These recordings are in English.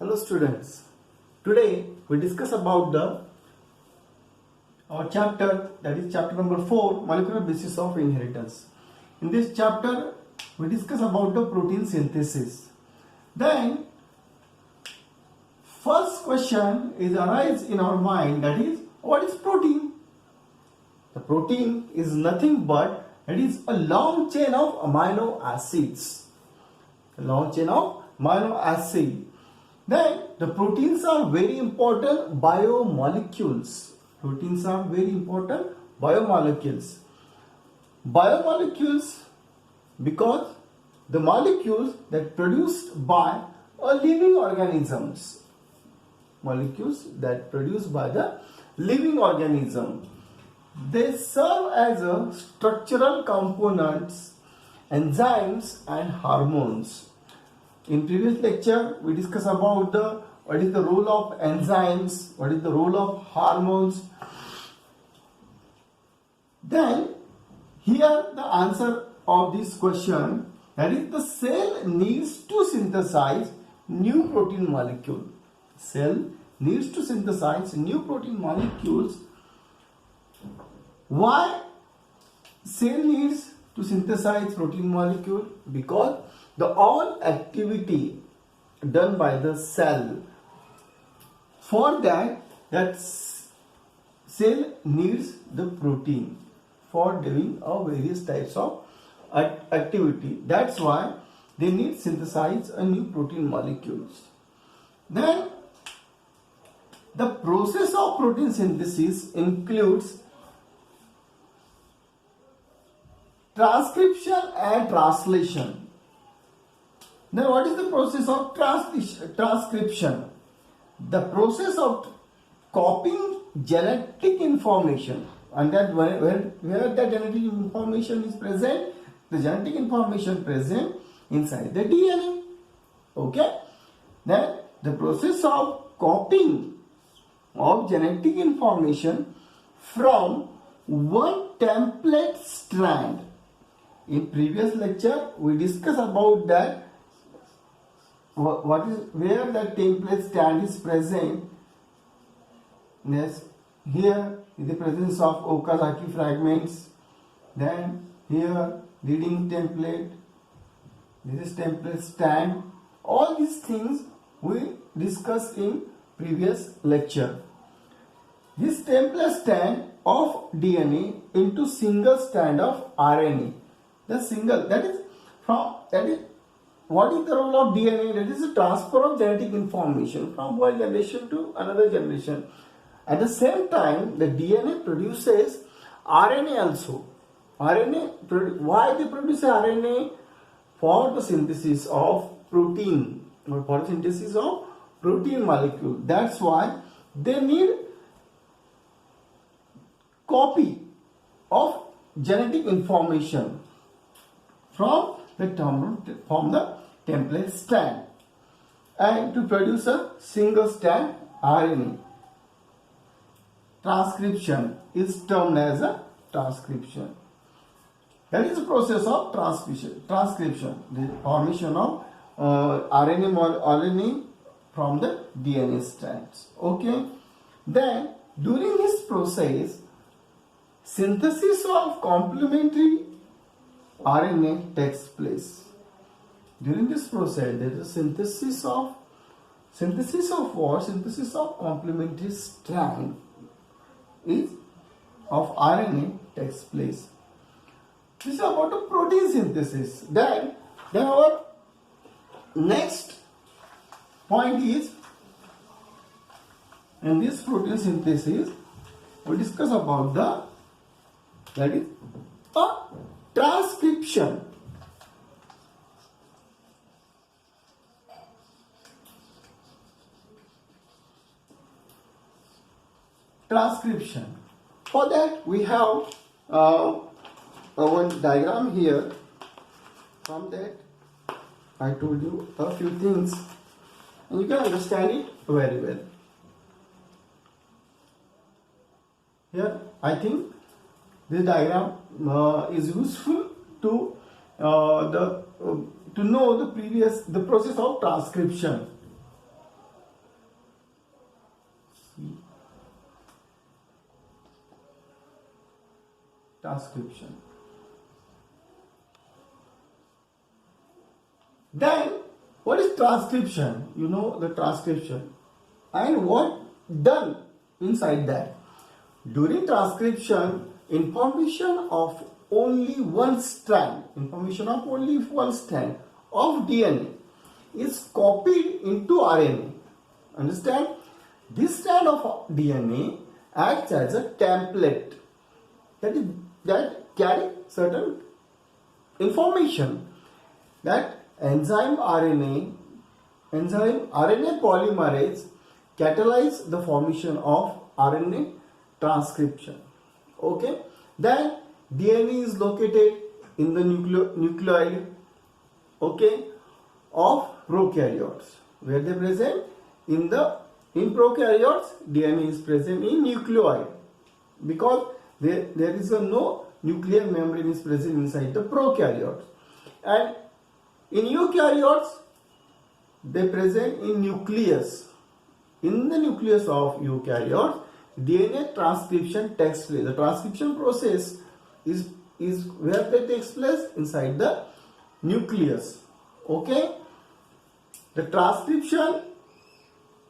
Hello students. Today we discuss about our chapter, that is chapter number 4, molecular basis of inheritance. In this chapter we discuss about the protein synthesis. Then first question is arise in our mind, that is, what is protein? The protein is nothing but it is a long chain of amino acids. A long chain of amino acid. Then the proteins are very important biomolecules. Proteins are very important biomolecules. Biomolecules because the molecules that produced by a living organisms. Molecules that produced by the living organism. They serve as a structural components, enzymes and hormones. In previous lecture, we discussed about what is the role of enzymes, what is the role of hormones. Then, here the answer of this question, that is, the cell needs to synthesize new protein molecule. Cell needs to synthesize new protein molecules. Why cell needs to synthesize protein molecule? Because the all activity done by the cell, for that cell needs the protein for doing various types of activity. That's why they need synthesize a new protein molecules. Then the process of protein synthesis includes transcription and translation. Then what is the process of transcription? The process of copying genetic information, and that where the genetic information is present, the genetic information present inside the DNA. Okay? Then the process of copying of genetic information from one template strand. In previous lecture, we discussed about that. What is where the template strand is present? Yes, here is the presence of Okazaki fragments. Then here leading template. This is template strand. All these things we discussed in previous lecture. This template strand of DNA into single strand of RNA. The single, that is what is the role of DNA? That is the transfer of genetic information from one generation to another generation. At the same time, the DNA produces RNA also. RNA, why they produce RNA? For the synthesis of protein, or for the synthesis of protein molecule. That's why they need copy of genetic information from the template strand and to produce a single strand RNA. Transcription is termed as a transcription. That is the process of transcription, the formation of RNA from the DNA strands. Okay. Then during this process, synthesis of complementary RNA takes place. During this process, there is a synthesis of what? Synthesis of complementary strand of RNA takes place. This is about the protein synthesis. Then our next point is, in this protein synthesis, we discuss about that is a transcription. Transcription. For that we have one diagram here. From that I told you a few things and you can understand it very well. Here I think this diagram is useful to know the process of transcription. Transcription. Then, what is transcription? You know the transcription. And what done inside that? During transcription, information of only one strand of DNA is copied into RNA. Understand? This strand of DNA acts as a template that carry certain information. That enzyme RNA polymerase catalyze the formation of RNA transcription. Okay. Then DNA is located in the nucleoid, okay, of prokaryotes. Where they present? In prokaryotes, DNA is present in nucleoid, because there is no nuclear membrane is present inside the prokaryotes. And in eukaryotes, they present in nucleus. In the nucleus of eukaryotes, DNA transcription takes place. The transcription process is where that takes place inside the nucleus. Okay? The transcription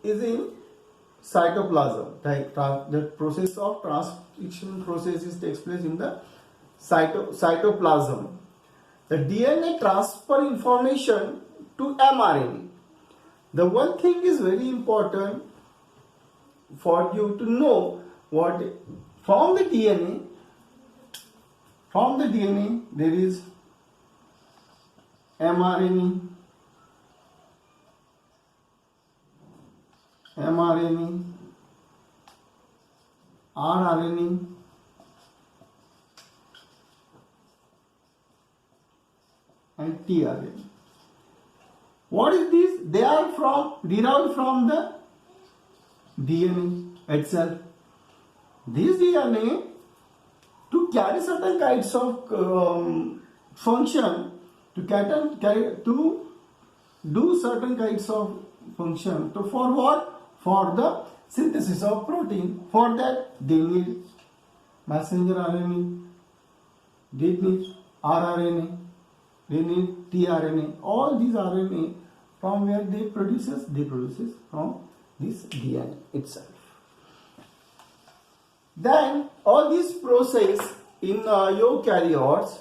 is in cytoplasm. The process of transcription processes takes place in the cytoplasm. The DNA transfer information to mRNA. The one thing is very important for you to know what from the DNA there is mRNA, rRNA, and tRNA. What is this? They are derived from the DNA itself. This DNA, to carry certain kinds of function, to do certain kinds of function, for what? For the synthesis of protein. For that, they need messenger RNA, they need rRNA, they need tRNA. All these RNA, from where they produces from this DNA itself. Then all these process in eukaryotes,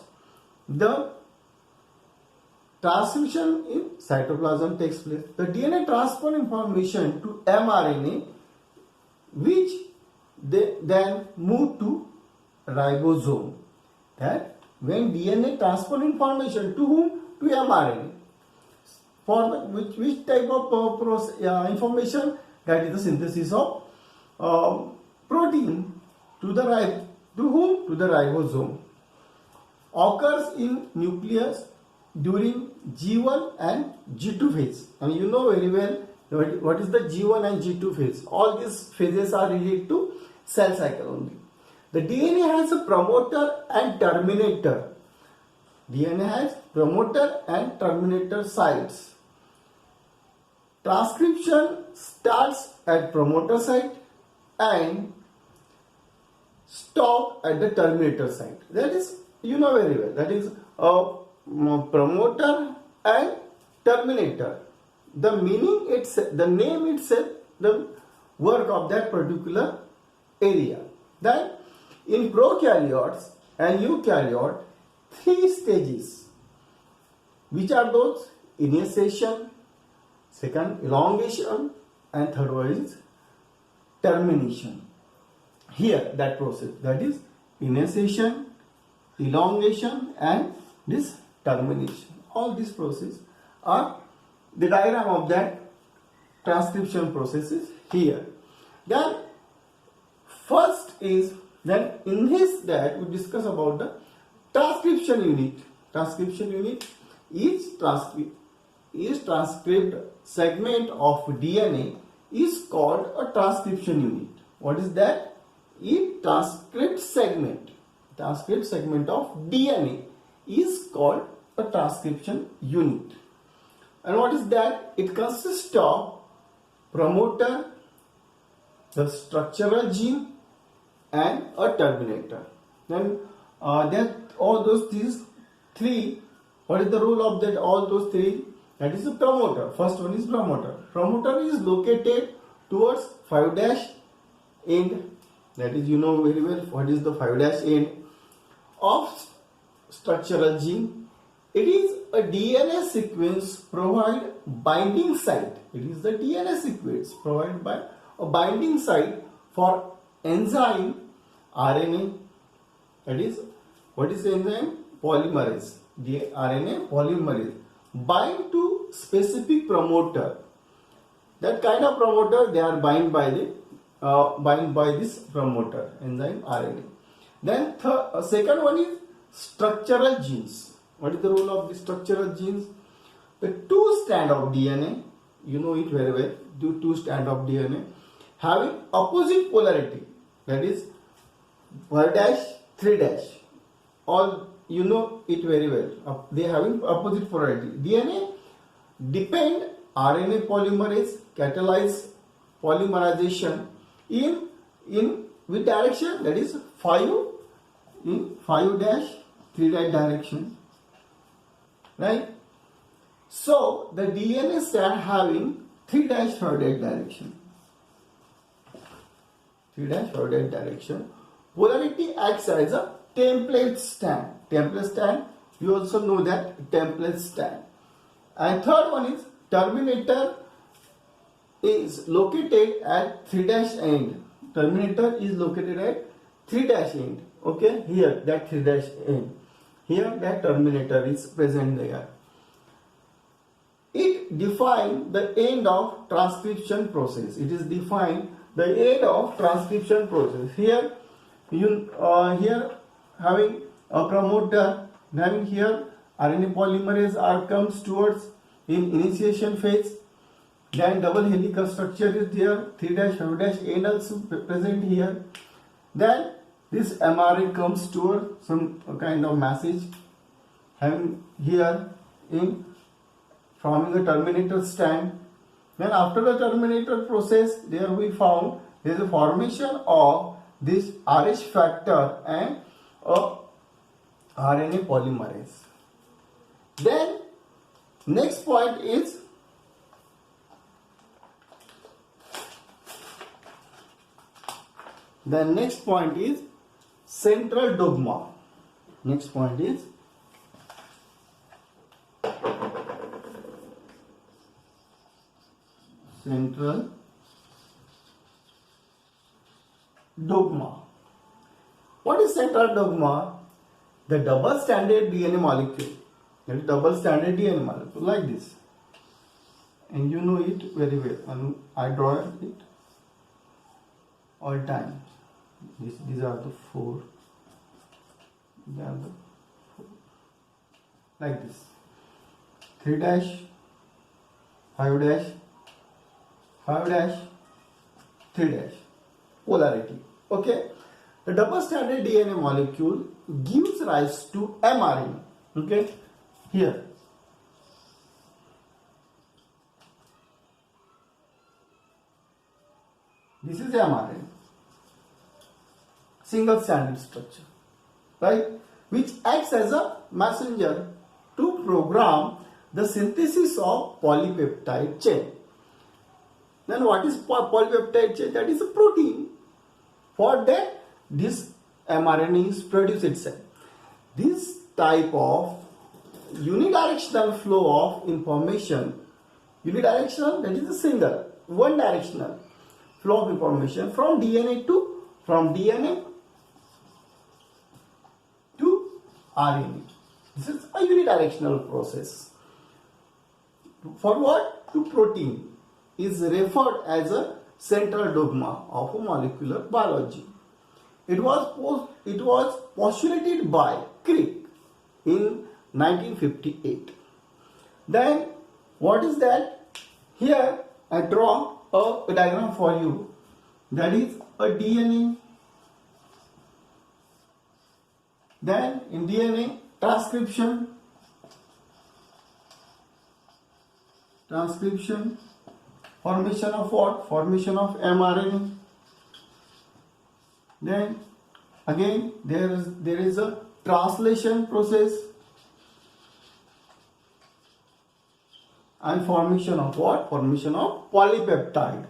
the transcription in cytoplasm takes place. The DNA transfer information to mRNA, which they then move to ribosome. That when DNA transfer information to whom? To mRNA. For which type of information? That is the synthesis of protein to whom? To the ribosome. Occurs in nucleus during G1 and G2 phase. And you know very well what is the G1 and G2 phase. All these phases are related to cell cycle only. The DNA has a promoter and terminator. DNA has promoter and terminator sites. Transcription starts at promoter site and stop at the terminator site. That is, you know very well, that is a promoter and terminator. The meaning itself, the name itself, the work of that particular area. Then in prokaryotes and eukaryote, 3 stages. Which are those? Initiation, second elongation, and third one is termination. Here that process, that is initiation, elongation, and this termination. All these processes are the diagram of that transcription processes here. Then first is, then in this that we discuss about the transcription unit. Transcription unit is transcribed segment of DNA is called a transcription unit. What is that? It transcript segment of DNA is called a transcription unit. And what is that? It consists of promoter the structural gene, and a terminator. Then that all those these three, what is the role of that all those three? That is the promoter. First one is promoter. Promoter is located towards 5' end. That is, you know very well what is the 5' end of structural gene. It is a DNA sequence provide binding site. It is the DNA sequence provided by a binding site for enzyme RNA. That is, what is the enzyme? Polymerase. The RNA polymerase bind to specific promoter. That kind of promoter they are bind by this promoter enzyme RNA. Then second one is structural genes. What is the role of the structural genes? The two strand of DNA, you know it very well. Two strand of DNA having opposite polarity. That is 1', 3'. All you know it very well. They having opposite polarity. DNA depend RNA polymerase catalyze polymerization in which direction? That is 5 in 5', 3' direction. Right? So the DNA strand having 3', 5' direction. 3' 5' direction. Polarity acts as a template stand. Template stand, you also know that template stand. And third one is terminator is located at 3' end. Terminator is located at 3' end. Okay, here that 3' end. Here that terminator is present there. It defines the end of transcription process. It is defined the end of transcription process. Here here having a promoter, having here RNA polymerase comes towards in initiation phase. Then double helical structure is there, 3', 5' end also present here. Then this mRNA comes toward some kind of message having here in forming a terminator strand. Then after the terminator process, there we found there is a formation of this Rh factor and a RNA polymerase. Then next point is central dogma. Next point is central dogma. What is central dogma? The double stranded DNA molecule. That is double stranded DNA molecule like this. And you know it very well. And I draw it all time. These are the four. They are the four. Like this. 3', 5', 5', 3'. Polarity. Okay. The double stranded DNA molecule gives rise to mRNA. Okay. Here. This is mRNA. Single stranded structure. Right? Which acts as a messenger to program the synthesis of polypeptide chain. Then what is polypeptide chain? That is a protein. For that, this mRNA is produced itself. This type of unidirectional flow of information, unidirectional, that is a single, one directional flow of information from DNA to RNA. This is a unidirectional process. For what? To protein is referred as a central dogma of molecular biology. It was postulated by Crick in 1958. Then what is that? Here I draw a diagram for you. That is a DNA. Then in DNA transcription, formation of what? Formation of mRNA. Then again there is a translation process and formation of what? Formation of polypeptide.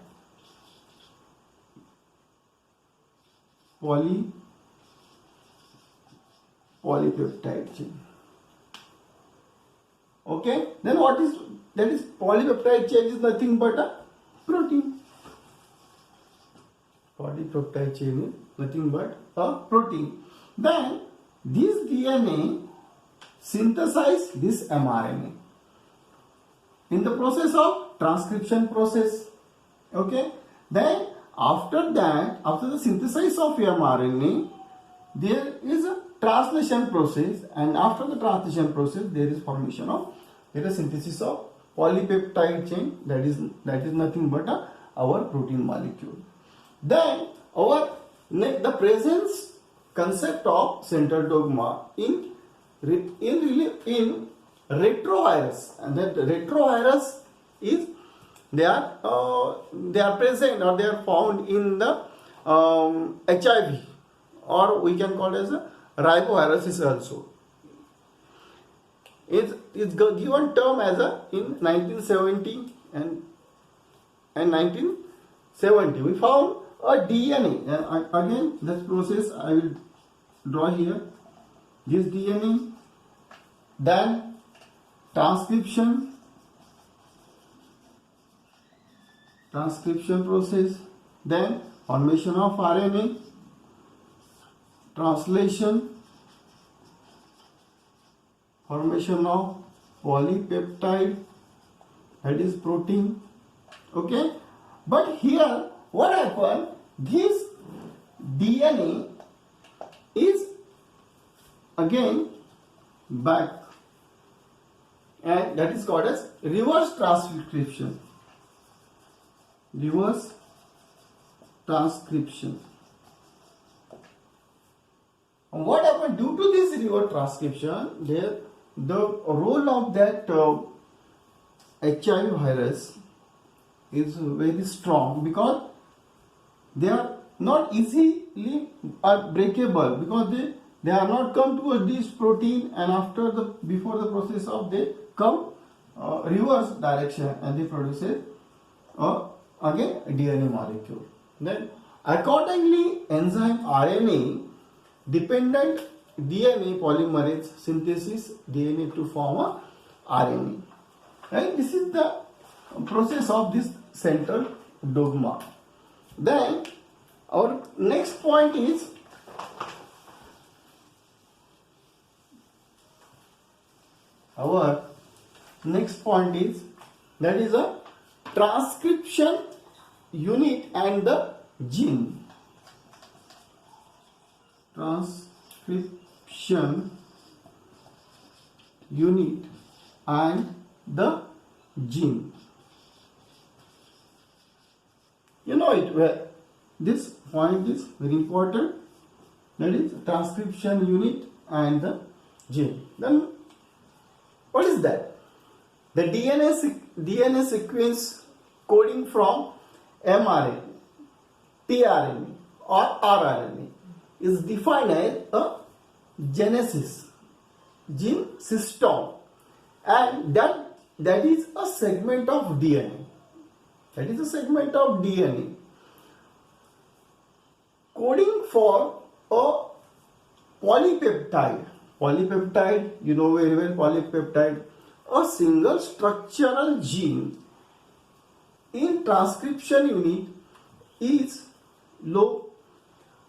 Polypeptide chain. Okay, then what is that? Is polypeptide chain is nothing but a protein. Polypeptide chain is nothing but a protein. Then this DNA synthesize this mRNA in the process of transcription process. Okay, then after that, after the synthesis of mRNA, there is a translation process, and after the translation process there is formation of, there is synthesis of polypeptide chain, that is nothing but our protein molecule. Then the presence concept of central dogma in retrovirus, and that retrovirus is they are present, or they are found in the HIV, or we can call it as a riboviruses also. It's given term as a in 1970 and 1970 we found a DNA, and again this process I will draw here. This DNA, then transcription process, then formation of RNA, translation, formation of polypeptide, that is protein. Okay, but here what happened, this DNA is again back, and that is called as reverse transcription. Reverse transcription. And what happened due to this reverse transcription? The role of that HIV virus is very strong, because they are not easily breakable, because they are not come to this protein, and before the process of they come reverse direction, and they produce again a DNA molecule. Then accordingly enzyme RNA dependent DNA polymerase synthesis DNA to form a RNA. Right? This is the process of this central dogma. Then our next point is that is a transcription unit and the gene. Transcription unit and the gene. You know it well. This point is very important. That is transcription unit and the gene. Then what is that? The DNA sequence coding from mRNA, tRNA or rRNA is defined as a genesis, gene system, and that is a segment of DNA. That is a segment of DNA coding for a polypeptide. Polypeptide, you know very well polypeptide, a single structural gene in transcription unit is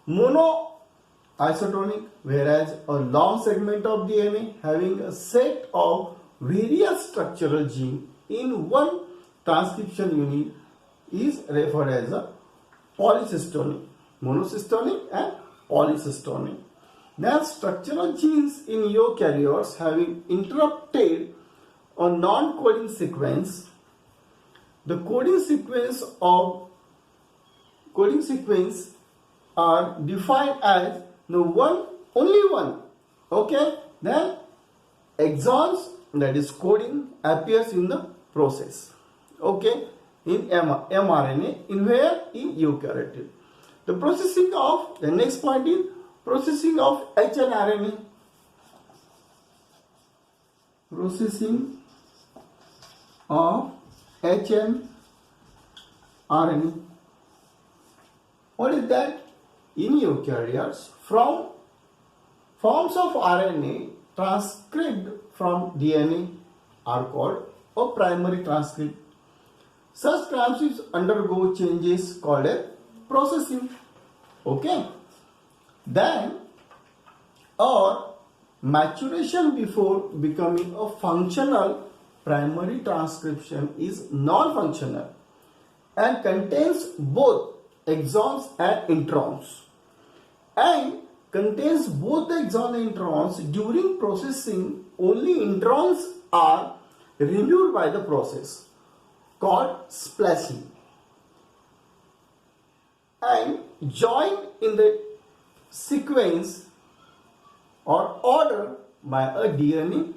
monoisotonic, whereas a long segment of DNA having a set of various structural genes in one transcription unit is referred as a polycystonic, monocystonic and polycystonic. Now, structural genes in eukaryotes having interrupted a non-coding sequence. The coding sequence are defined as only one. Okay, then exons, that is coding, appears in the process. Okay, in mRNA, in where? In eukaryote. The processing of, the next point is processing of hnRNA. Processing of hnRNA. What is that? In eukaryotes, from forms of RNA transcribed from DNA are called a primary transcript. Such transcripts undergo changes called a processing. Okay. Then, or maturation before becoming a functional primary transcription is non-functional and contains both exons and introns, and contains both the exons and introns. During processing, only introns are removed by the process called splicing and joined in the sequence or order by a DNA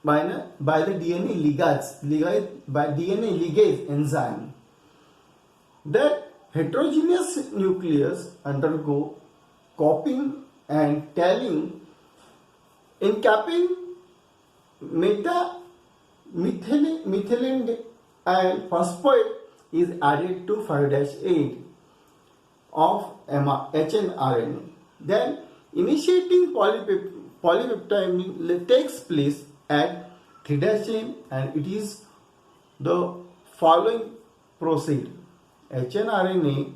by the DNA ligase enzyme. That heterogeneous nucleus undergo copying and tailing. In capping, methylene and phosphate is added to 5-8 of hnRNA. Then initiating polypeptiding takes place at 3' and it is the following process. hnRNA,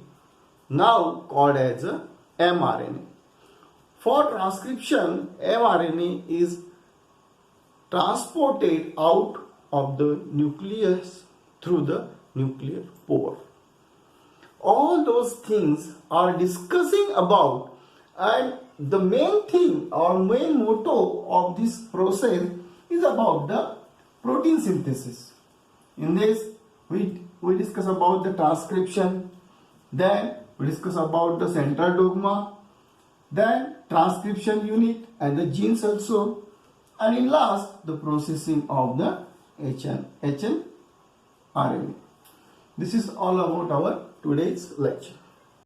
now called as a mRNA. For transcription, mRNA is transported out of the nucleus through the nuclear pore. All those things are discussing about, and the main thing or main motto of this process is about the protein synthesis. In this, we discuss about the transcription, then we discuss about the central dogma, then transcription unit and the genes also, and in last the processing of the hnRNA. This is all about our today's lecture.